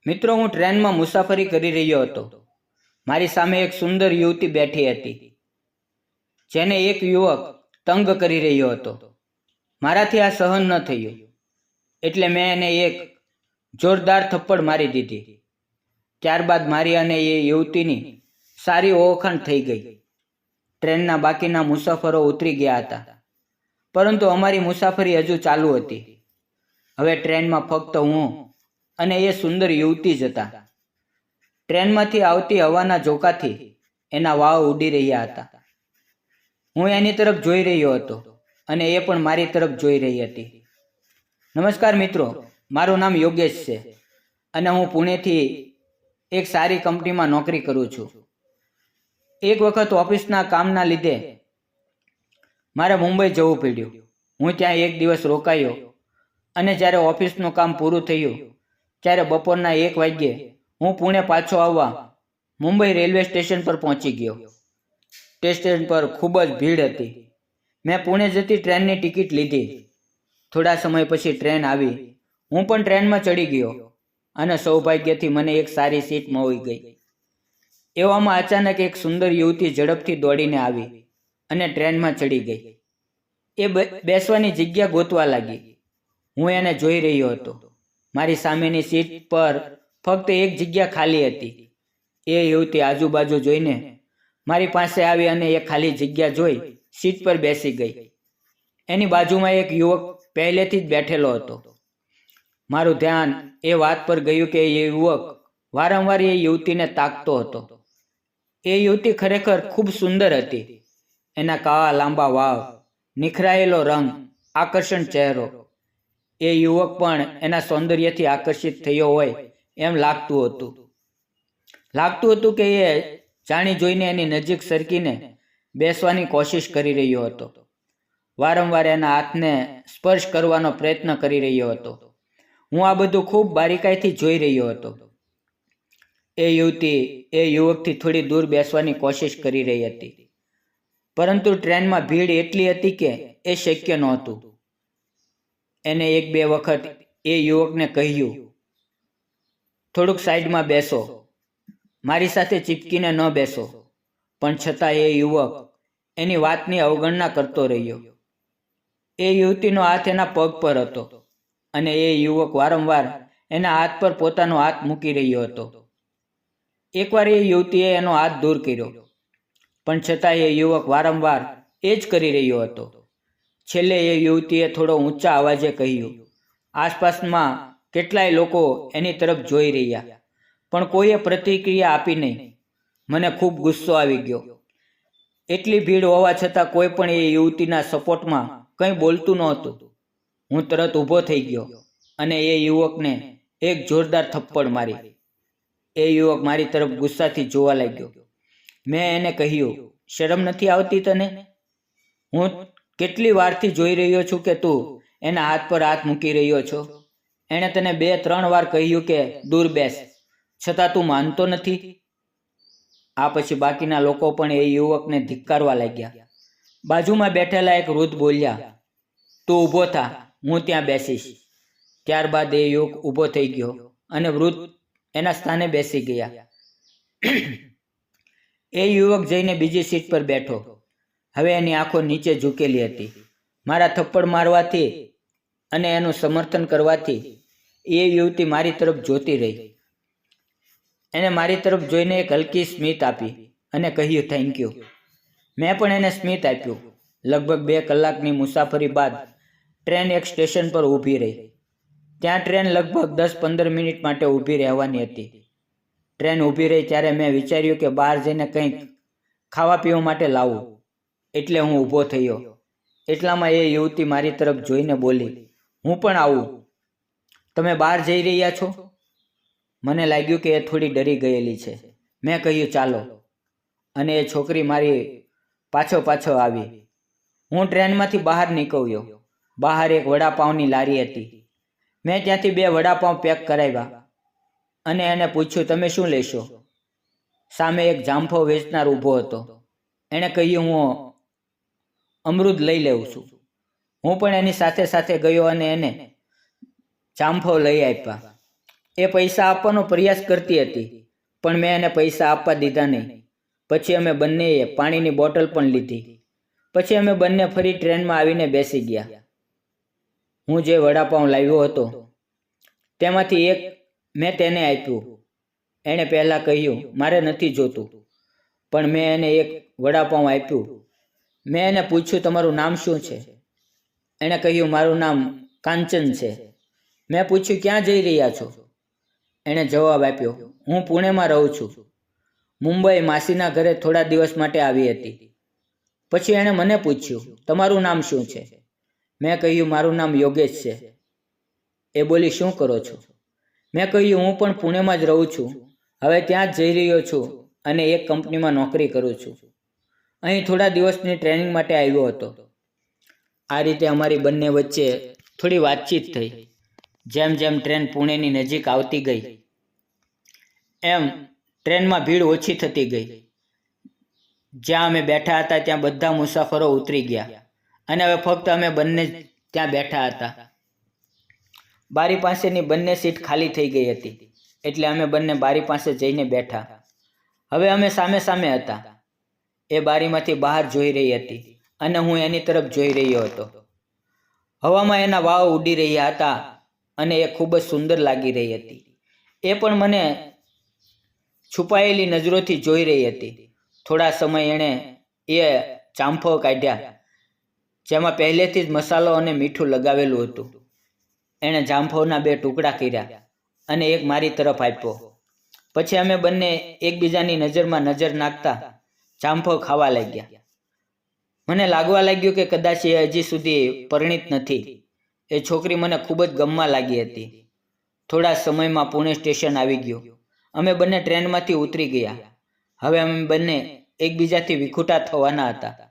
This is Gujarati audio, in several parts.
મિત્રો, હું ટ્રેનમાં મુસાફરી કરી રહ્યો હતો. મારી સામે એક સુંદર યુવતી બેઠી હતી, જેને એક યુવક તંગ કરી રહ્યો હતો. મારાથી આ સહન ન થયું, એટલે મેં એને એક જોરદાર થપ્પડ મારી દીધી. ત્યારબાદ મારી અને એ યુવતીની સારી ઓળખાણ થઈ ગઈ. ટ્રેનના બાકીના મુસાફરો ઉતરી ગયા હતા, પરંતુ અમારી મુસાફરી હજુ ચાલુ હતી. હવે ટ્રેનમાં ફક્ત હું અને એ સુંદર યુવતી જ હતા. ટ્રેનમાંથી આવતી હવાના ઝોકાથી એના વાળ ઉડી રહ્યા હતા. હું એની તરફ જોઈ રહ્યો હતો અને એ પણ મારી તરફ જોઈ રહી હતી. નમસ્કાર મિત્રો, મારું નામ યોગેશ છે અને હું પુણેથી એક સારી કંપનીમાં નોકરી કરું છું. એક વખત ઓફિસના કામના લીધે મારે મુંબઈ જવું પડ્યું. હું ત્યાં એક દિવસ રોકાયો અને જ્યારે ઓફિસનું કામ પૂરું થયું ત્યારે બપોરના 1 વાગ્યે હું પુણે પાછો આવવા મુંબઈ રેલવે સ્ટેશન પર પહોંચી ગયો. સ્ટેશન પર ખૂબ જ ભીડ હતી. મેં પુણે જતી ટ્રેનની ટિકિટ લીધી. થોડા સમય પછી ટ્રેન આવી. હું પણ ટ્રેનમાં ચડી ગયો અને સૌભાગ્યથી મને એક સારી સીટ મળી ગઈ. એવામાં અચાનક એક સુંદર યુવતી ઝડપથી દોડીને આવી અને ટ્રેનમાં ચડી ગઈ. એ બેસવાની જગ્યા ગોતવા લાગી. હું એને જોઈ રહ્યો હતો. મારી સામેની સીટ પર ફક્ત એક જગ્યા ખાલી હતી. એ યુવતી આજુબાજુ જોઈને મારી પાસે આવી અને એ ખાલી જગ્યા જોઈ સીટ પર બેસી ગઈ. એની બાજુમાં એક યુવક પહેલેથી જ બેઠેલો હતો. મારું ધ્યાન એ વાત પર ગયું કે એ યુવક વારંવાર એ યુવતીને તાકતો હતો. એ યુવતી ખરેખર ખૂબ સુંદર હતી. એના કાળા લાંબા વાળ, નિખરાયેલો રંગ, આકર્ષણ ચહેરો. એ યુવક પણ એના સૌંદર્યથી આકર્ષિત થયો હોય એમ લાગતું હતું કે એ જાણી જોઈને એની નજીક સરકીને બેસવાની કોશિશ કરી રહ્યો હતો. વારંવાર એના હાથને સ્પર્શ કરવાનો પ્રયત્ન કરી રહ્યો હતો. હું આ બધું ખૂબ બારીકાઈથી જોઈ રહ્યો હતો. એ યુવતી એ યુવકથી થોડી દૂર બેસવાની કોશિશ કરી રહી હતી, પરંતુ ટ્રેનમાં ભીડ એટલી હતી કે એ શક્ય નહોતું. એને 1-2 વખત એ યુવકને કહ્યું, થોડુંક સાઈડમાં બેસો, મારી સાથે ચીપકીને ન બેસો. પણ છતાં એ યુવક એની વાતની અવગણના કરતો રહ્યો. એ યુવતીનો હાથ એના પગ પર હતો અને એ યુવક વારંવાર એના હાથ પર પોતાનો હાથ મૂકી રહ્યો હતો. એકવાર એ યુવતીએ એનો હાથ દૂર કર્યો, પણ છતાં એ યુવક વારંવાર એ જ કરી રહ્યો હતો. છેલ્લે એ યુવતીએ થોડો ઊંચા અવાજે કહ્યું. આસપાસમાં કેટલાય લોકો એની તરફ જોઈ રહ્યા, પણ કોઈએ પ્રતિક્રિયા આપી નહીં. મને ખૂબ ગુસ્સો આવી ગયો. એટલી ભીડ હોવા છતાં કોઈ પણ એ યુવતીના સપોર્ટમાં કંઈ બોલતું નહોતું. હું તરત ઊભો થઈ ગયો અને એ યુવકને એક જોરદાર થપ્પડ મારી. એ યુવક મારી તરફ ગુસ્સાથી જોવા લાગ્યો. મેં એને કહ્યું, શરમ નથી આવતી તને? હું કેટલી વારથી જોઈ રહ્યો છું કે તું એના હાથ પર હાથ મૂકી રહ્યો છો. એણે તને 2-3 વાર કહ્યું કે દૂર બેસ, છતાં તું માનતો નથી. આ પછી બાકીના લોકો પણ એ યુવકને ધિક્કારવા લાગ્યા. બાજુમાં બેઠેલા એક વૃદ્ધ બોલ્યા, તું ઊભો થા, હું ત્યાં બેસીશ. ત્યારબાદ એ યુવક ઊભો થઈ ગયો અને વૃદ્ધ એના સ્થાને બેસી ગયા. એ યુવક જઈને બીજી સીટ પર બેઠો. હવે એની આંખો નીચે ઝૂકેલી હતી. મારા થપ્પડ મારવાથી અને એનું સમર્થન કરવાથી એ યુવતી મારી તરફ જોતી રહી. એને મારી તરફ જોઈને એક હલકી સ્મિત આપી અને કહ્યું, થેન્ક યુ. મેં પણ એને સ્મિત આપ્યું. લગભગ 2 કલાકની મુસાફરી બાદ ટ્રેન એક સ્ટેશન પર ઊભી રહી. ત્યાં ટ્રેન લગભગ 10-15 મિનિટ માટે ઊભી રહેવાની હતી. ટ્રેન ઊભી રહી ત્યારે મેં વિચાર્યું કે બહાર જઈને કંઈક ખાવા પીવા માટે લાવું. એટલે હું ઊભો થયો. એટલામાં એ યુવતી મારી તરફ જોઈને બોલી, હું પણ આવું. તમે બહાર જઈ રહ્યા છો? મને લાગ્યું કે એ થોડી ડરી ગયેલી છે. મેં કહ્યું, ચાલો. અને એ છોકરી મારી પાછો આવી. હું ટ્રેનમાંથી બહાર નીકળ્યો. બહાર એક વડાપાઉંની લારી હતી. મેં ત્યાંથી 2 વડાપાઉં પેક કરાવ્યા અને એને પૂછ્યું, તમે શું લેશો? સામે એક જામફળ વેચનાર ઊભો હતો. એણે કહ્યું, હું અમૃત લઈ લઉં છું. હું પણ એની સાથે ગયો અને એને જામફળ લઈ આપ્યા. એ પૈસા આપવાનો પ્રયાસ કરતી હતી, પણ મેં એને પૈસા આપવા દીધા નહીં. પછી અમે બંનેએ પાણીની બોટલ પણ લીધી. પછી અમે બંને ફરી ટ્રેનમાં આવીને બેસી ગયા. હું જે વડાપાઉં લાવ્યો હતો તેમાંથી એક મેં તેને આપ્યું. એણે પહેલાં કહ્યું મારે નથી જોતું, પણ મેં એને એક વડાપાઉં આપ્યું. મેં એને પૂછ્યું તમારું નામ શું છે? એણે કહ્યું મારું નામ કાંચન છે. મેં પૂછ્યું ક્યાં જઈ રહ્યા છો? એણે જવાબ આપ્યો હું પુણેમાં રહું છું. મુંબઈ માસીના ઘરે થોડા દિવસ માટે આવી હતી. પછી એણે મને પૂછ્યું તમારું નામ શું છે? મેં કહ્યું મારું નામ યોગેશ છે. એ બોલી શું કરો છો? મેં કહ્યું હું પણ પુણેમાં જ રહું છું. હવે ત્યાં જ જઈ રહ્યો છું અને એક કંપનીમાં નોકરી કરું છું. અહીં થોડા દિવસની ટ્રેનિંગ માટે આવ્યો હતો. આ રીતે અમારી બંને વચ્ચે થોડી વાતચીત થઈ. જેમ જેમ ટ્રેન પુણેની નજીક આવતી ગઈ એમ ટ્રેનમાં ભીડ ઓછી થતી ગઈ. જ્યાં અમે બેઠા હતા ત્યાં બધા મુસાફરો ઉતરી ગયા અને હવે ફક્ત અમે બંને ત્યાં બેઠા હતા. બારી પાસેની બંને સીટ ખાલી થઈ ગઈ હતી, એટલે અમે બંને બારી પાસે જઈને બેઠા. હવે અમે સામે સામે હતા. એ બારીમાંથી બહાર જોઈ રહી હતી અને હું એની તરફ જોઈ રહ્યો હતો. હવામાં એના વાવ ઉડી રહ્યા હતા અને એ ખૂબ જ સુંદર લાગી રહી હતી. એ પણ મને છુપાયેલી નજરોથી જોઈ રહી હતી. થોડા સમય એણે એ ચાંફો કાઢ્યા જેમાં પહેલેથી જ મસાલો અને મીઠું લગાવેલું હતું. એણે જામફળના 2 ટુકડા કર્યા અને એક મારી તરફ આપ્યો. પછી અમે બંને એકબીજાની નજરમાં નજર નાખતા જામફળ ખાવા લાગ્યા. મને લાગવા લાગ્યું કે કદાચ એ હજી સુધી પરિણીત નથી. એ છોકરી મને ખૂબ જ ગમવા લાગી હતી. થોડા સમયમાં પુણે સ્ટેશન આવી ગયું. અમે બંને ટ્રેનમાંથી ઉતરી ગયા. હવે અમે બંને એકબીજાથી વિખૂટા થવાના હતા.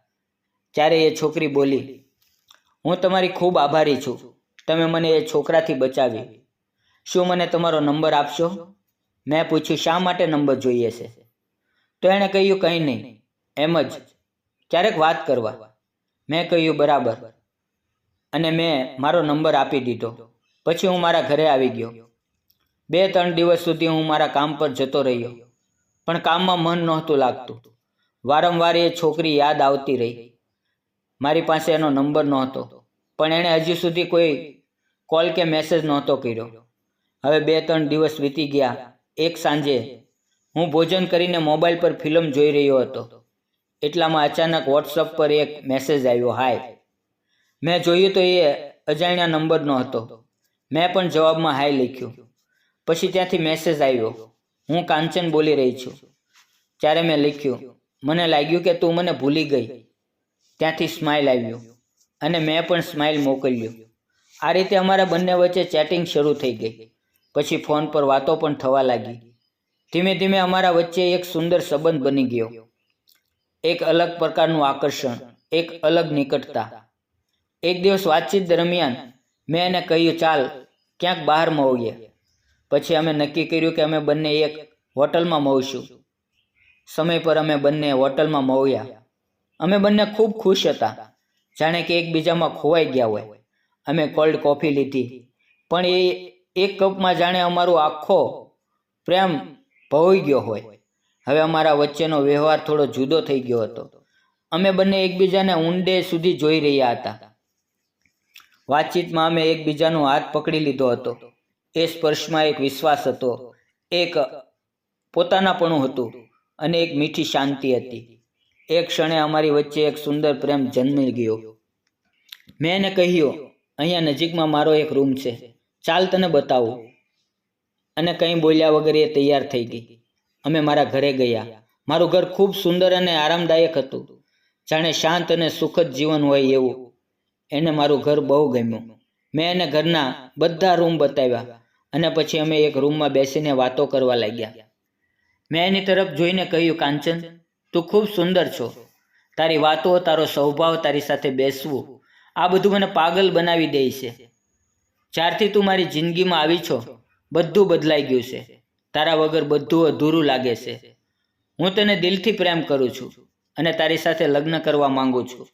ત્યારે એ છોકરી બોલી હું તમારી ખૂબ આભારી છું. તમે મને એ છોકરાથી બચાવી. શું મને તમારો નંબર આપશો? મેં પૂછ્યું શા માટે નંબર જોઈએ છે? તો એણે કહ્યું કંઈ નહીં, એમ જ ક્યારેક વાત કરવા. મેં કહ્યું બરાબર, અને મેં મારો નંબર આપી દીધો. પછી હું મારા ઘરે આવી ગયો. 2-3 દિવસ સુધી હું મારા કામ પર જતો રહ્યો, પણ કામમાં મન નહોતું લાગતું. વારંવાર એ છોકરી યાદ આવતી રહી. મારી પાસે એનો નંબર નહોતો, પણ એણે હજી સુધી કોઈ કોલ કે મેસેજ નહોતો કર્યો. હવે 2-3 દિવસ વીતી ગયા. એક સાંજે હું ભોજન કરીને મોબાઈલ પર ફિલ્મ જોઈ રહ્યો હતો. એટલામાં અચાનક વોટ્સઅપ પર એક મેસેજ આવ્યો, હાય. મેં જોયું તો એ અજાણ્યા નંબરનો હતો. મેં પણ જવાબમાં હાય લખ્યું. પછી ત્યાંથી મેસેજ આવ્યો, હું કાંચન બોલી રહી છું. ત્યારે મેં લખ્યું, મને લાગ્યું કે તું મને ભૂલી ગઈ. ત્યાંથી સ્માઇલ આવ્યું અને મેં પણ સ્માઇલ મોકલ્યું. આ રીતે અમારા બંને વચ્ચે ચેટિંગ શરૂ થઈ ગઈ. પછી ફોન પર વાતો પણ થવા લાગી. ધીમે ધીમે અમારા વચ્ચે એક સુંદર સંબંધ બની ગયો. એક અલગ પ્રકારનું આકર્ષણ, એક અલગ નિકટતા. એક દિવસ વાતચીત દરમિયાન મેં એને કહ્યું ચાલ ક્યાંક બહાર મળીએ. પછી અમે નક્કી કર્યું કે અમે બંને એક હોટલમાં મળીશું. સમય પર અમે બંને હોટલમાં મળ્યા. અમે બંને ખૂબ ખુશ હતા, જાણે કે એકબીજામાં ખોવાઈ ગયા હોય. અમે કોલ્ડ કોફી લીધી, પણ એ એક કપમાં જાણે અમારો આખો પ્રેમ ભળી ગયો હોય. હવે અમારા વચ્ચેનો વ્યવહાર થોડો જુદો થઈ ગયો હતો. અમે બંને એકબીજાને ઊંડે સુધી જોઈ રહ્યા હતા. વાતચીતમાં અમે એકબીજાનો હાથ પકડી લીધો હતો. એ સ્પર્શમાં એક વિશ્વાસ હતો, એક પોતાનાપણું હતું અને એક મીઠી શાંતિ હતી. એક ક્ષણે અમારી વચ્ચે એક સુંદર પ્રેમ જન્મી ગયો. મેં એને કહ્યું અહીંયા નજીકમાં મારો એક રૂમ છે, ચાલ તને બતાવું. અને કંઈ બોલ્યા વગર એ તૈયાર થઈ ગઈ. અમે મારા ઘરે ગયા. મારું ઘર ખૂબ સુંદર અને આરામદાયક હતું, જાણે શાંત અને સુખદ જીવન હોય એવું. એને મારું ઘર બહુ ગમ્યું. મેં એને ઘરના બધા રૂમ બતાવ્યા અને પછી અમે એક રૂમમાં બેસીને વાતો કરવા લાગ્યા. મેં એની તરફ જોઈને કહ્યું, કાંચન, તું ખૂબ સુંદર છો. તારી વાતો, તારો સ્વભાવ, તારી સાથે બેસવું, આ બધું મને પાગલ બનાવી દે છે. જ્યારથી તું મારી જિંદગીમાં આવી છો બધું બદલાઈ ગયું છે. તારા વગર બધું અધૂરું લાગે છે. હું તને દિલથી પ્રેમ કરું છું અને તારી સાથે લગ્ન કરવા માંગુ છું.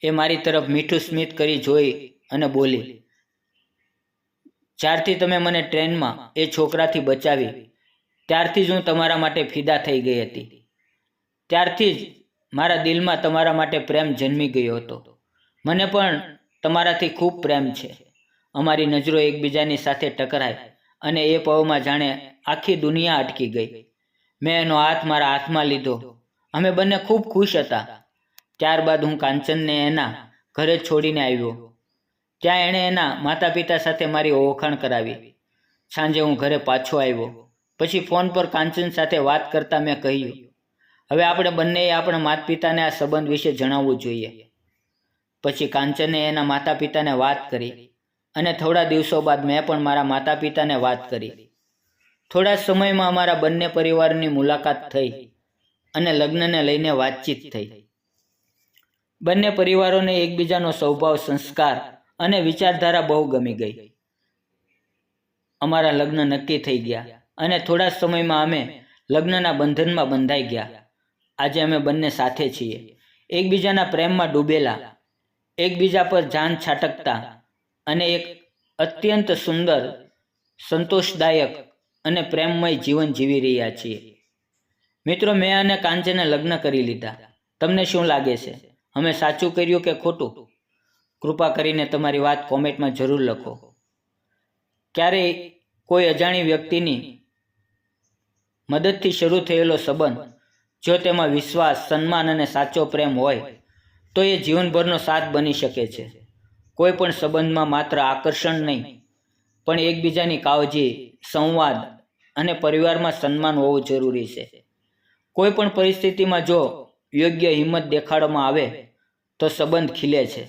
એ મારી તરફ મીઠું સ્મિત કરી જોઈ અને બોલી, જ્યારથી તમે મને ટ્રેનમાં એ છોકરાથી બચાવી ત્યારથી જ હું તમારા માટે ફિદા થઈ ગઈ હતી. ત્યારથી જ મારા દિલમાં તમારા માટે પ્રેમ જન્મી ગયો હતો. મને પણ તમારાથી ખૂબ પ્રેમ છે. અમારી નજરો એકબીજાની સાથે ટકરાઈ અને એ પળમાં જાણે આખી દુનિયા અટકી ગઈ. મેં એનો હાથ મારા હાથમાં લીધો. અમે બંને ખૂબ ખુશ હતા. ત્યારબાદ હું કાંચનને એના ઘરે છોડીને આવ્યો. ત્યાં એણે એના માતા પિતા સાથે મારી ઓળખાણ કરાવી. સાંજે હું ઘરે પાછો આવ્યો. પછી ફોન પર કાંચન સાથે વાત કરતાં મેં કહ્યું, હવે આપણે બંનેએ આપણા માતા પિતાને આ સંબંધ વિશે જણાવવું જોઈએ. પછી કાંચને એના માતા પિતાને વાત કરી અને થોડા દિવસો બાદ મેં પણ મારા માતા પિતાને વાત કરી. થોડા સમયમાં અમારા બંને પરિવારની મુલાકાત થઈ અને લગ્નને લઈને વાતચીત થઈ. બંને પરિવારોને એકબીજાનો સ્વભાવ, સંસ્કાર અને વિચારધારા બહુ ગમી ગઈ. અમારા લગ્ન નક્કી થઈ ગયા અને થોડા સમયમાં અમે લગ્નના બંધનમાં બંધાઈ ગયા. આજે અમે બંને સાથે છીએ, એકબીજાના પ્રેમમાં ડૂબેલા, એકબીજા પર જાન છાટકતા અને એક અત્યંત સુંદર, સંતોષદાયક અને પ્રેમમય જીવન જીવી રહ્યા છીએ. મિત્રો, મેં અને કાંચને લગ્ન કરી લીધા. તમને શું લાગે છે? અમે સાચું કર્યું કે ખોટું? કૃપા કરીને તમારી વાત કોમેન્ટમાં જરૂર લખો. ક્યારેય કોઈ અજાણી વ્યક્તિની મદદથી શરૂ થયેલો સંબંધ, જો તેમાં વિશ્વાસ, સન્માન અને સાચો પ્રેમ હોય તો એ જીવનભરનો સાથ બની શકે છે. કોઈ પણ સંબંધમાં માત્ર આકર્ષણ નહીં, પણ એકબીજાની કાળજી, સંવાદ અને પરિવારમાં સન્માન હોવું જરૂરી છે. કોઈ પણ પરિસ્થિતિમાં જો યોગ્ય હિંમત દેખાડવામાં આવે તો સંબંધ ખીલે છે,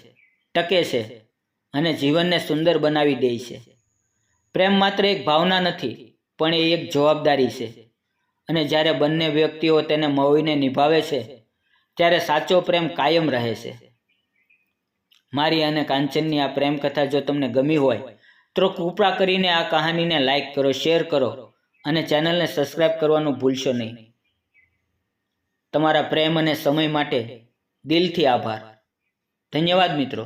ટકે છે અને જીવનને સુંદર બનાવી દે છે. પ્રેમ માત્ર એક ભાવના નથી, પણ એ એક જવાબદારી છે. અને જ્યારે બંને વ્યક્તિઓ તેને મળીને નિભાવે છે ત્યારે સાચો પ્રેમ કાયમ રહે છે. મારી અને કાંચનની આ પ્રેમ કથા જો તમને ગમી હોય તો કૃપા કરીને આ કહાનીને લાઈક કરો, શેર કરો અને ચેનલને સબસ્ક્રાઈબ કરવાનું ભૂલશો નહીં. તમારા પ્રેમ અને સમય માટે દિલથી આભાર. ધન્યવાદ મિત્રો.